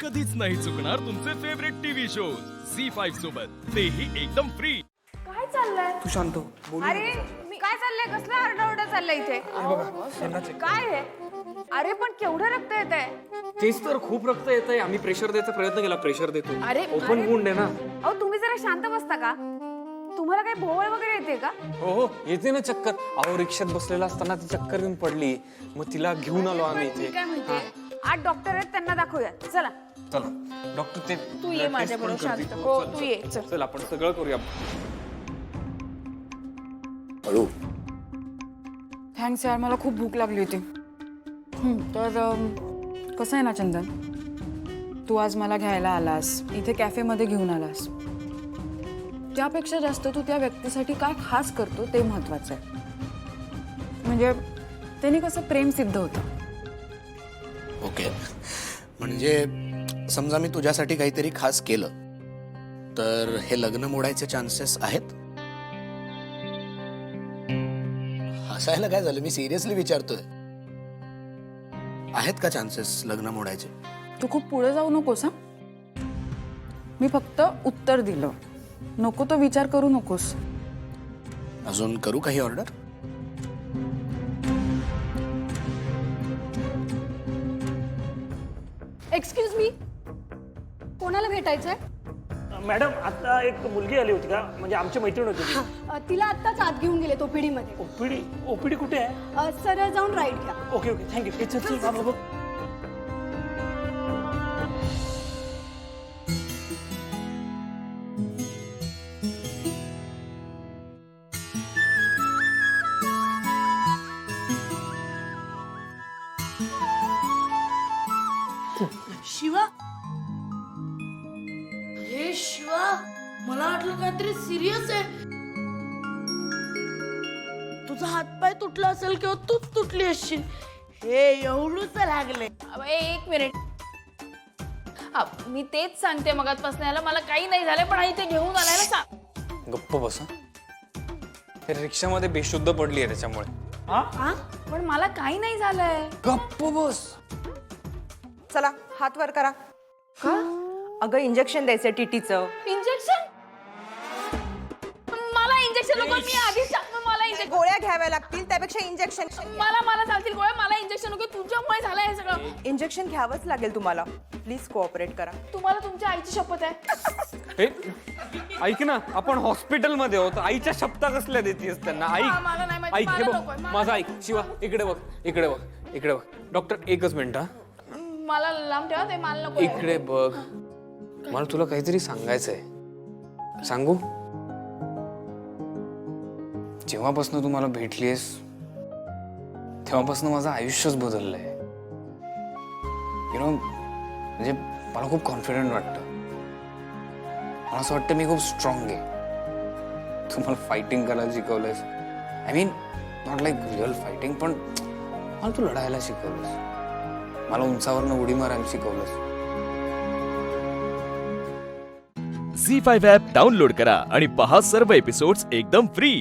कधीच नाही चुकणार तुमचे फेवरेट टीव्ही शोज झी5 सोबत, तेही एकदम फ्री. काय चाललंय? तू शांत हो, बोलू अरे काय चाललंय? कसला आरडाओरडा चाललाय इथे? काय आहे? अरे पण केवढं रक्त येत आहे? तेच तर, खूप रक्त येत आहे. आम्ही प्रेशर द्यायचा प्रयत्न केला, प्रेशर देतो. अरे, ओपन वुंड आहे ना. अहो तुम्ही जरा शांत बसता का? तुम्हाला काही भोवळ वगैरे येते का? हो येते ना चक्कर. अहो रिक्षात बसलेला असताना ती चक्कर येऊन पडली, मग तिला घेऊन आलो आम्ही मी इथे. काय म्हणते, 8 डॉक्टर आहेत, त्यांना दाखवूया. चला चला डॉक्टर, ते तू ये माझ्या बरोबर शांत. हो तू ये. चल. चल आपण सगळं करूया. हळू. थँक्स यार, मला खूप भूक लागली होती. तर कसं आहे ना चंदन, तू आज मला घ्यायला आलास, इथे कॅफेमध्ये घेऊन आलास. त्यापेक्षा जास्त तू त्या व्यक्तीसाठी काय खास करतो ते महत्वाचं आहे. म्हणजे त्याने कसं प्रेम सिद्ध होतं. ओके, म्हणजे समजा मी तुझ्यासाठी काहीतरी खास केलं तर हे लग्न मोडायचे चान्सेस आहेत? हसायला काय झालं? मी सिरियसली विचारतोय. आहेत का चान्सेस लग्न मोडायचे? तू खूप पुढे जाऊ नकोस हा. मी फक्त उत्तर दिलं, नको तो विचार करू नकोस. अजून करू काही ऑर्डर? एक्सक्यूज मी, कोणाला भेटायचंय? मॅडम आता एक मुलगी आली होती का, म्हणजे आमची मैत्रीण होती ती. तिला आत्ताच आत घेऊन गेले ओपीडी मध्ये. ओपीडी कुठे आहे? सरळ जाऊन राईट घ्या. Okay thank you. चल बाबा. शिवा, हे शिवा, मला वाटलं काहीतरी सिरियस आहे. तुझा हातपाय तुटला असेल किंवा तूच तुटली असशील. हे एवढंच लागले. एक मिनिट. मी तेच सांगते मगाचपासून याला, मला काही नाही झालं, पण इथे घेऊन आलाय ना. सांग. गप्प बस. ते रिक्षामध्ये बेशुद्ध पडली आहे त्याच्यामुळे. पण मला काही नाही झालंय. गप्प बस. चला हात वर करा. का? अगं इंजेक्शन द्यायचं टीटीचं. इंजेक्शन? मला इंजेक्शन नको. मी आधीच मला इंजेक्शन. गोळ्या घ्याव्या लागतील, त्यापेक्षा इंजेक्शन. मला चालतील गोळ्या, मला इंजेक्शन नको. तुझ्यामुळे झालंय हे सगळं. इंजेक्शन घ्यावंच लागेल तुम्हाला. प्लीज कोऑपरेट करा. तुम्हाला तुमच्या आईची शपथ आहे. ऐक ना, आपण हॉस्पिटलमध्ये होतो. आईच्या शपथा कसल्या देतीस त्यांना? मला नाही माहिती, ऐक, हे मला बघ नकोय, माझा ऐक. शिवा इकडे बघ, इकडे बघ, इकडे बघ. डॉक्टर एकच मिनिट हा. मला लांब ठेवा, ते मला नको. इकडे बघ, मला तुला काहीतरी सांगायचंय. सांगू? जेव्हापासून तू मला भेटलीस तेव्हापासून माझं आयुष्यच बदललंय. यु नो, म्हणजे मला खूप कॉन्फिडंट वाटतं. मला असं वाटतं मी खूप स्ट्रॉंग आहे. तू मला फायटिंग करायला शिकवलंयस. I mean not like real fighting, पण मला तू लढायला शिकवलंस. मला उंचावरनं उडी मारायला शिकवलंस. झी5 ॲप डाउनलोड करा आणि पहा सर्व एपिसोड्स एकदम फ्री.